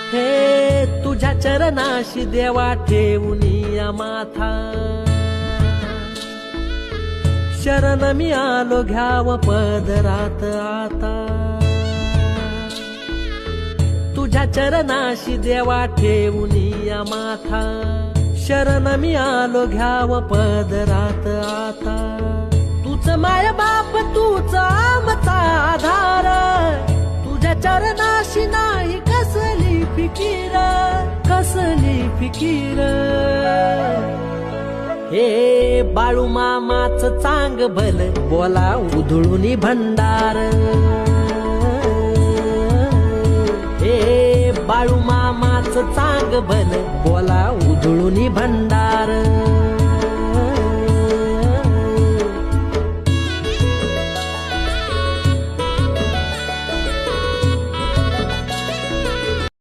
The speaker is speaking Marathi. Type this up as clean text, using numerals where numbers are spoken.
हे तुझ्या चरणाशी देवा ठेवूनिया माथा, शरण मी आलो घ्याव पदरात आता. तुझ्या चरणाशी देवा ठेवूनिया माथा, शरण मी आलो घ्याव पदरात आता. तूच माय बाप तूच आमचा आधार, तुझ्या चरणाशी नाही कसली फिकीर, कसली फिकीर. हे बाळू मामाच चांग भल बोला उधळूनी भंडार. हे बाळू मामाच चांग भल बोला उधळूनी भंडार.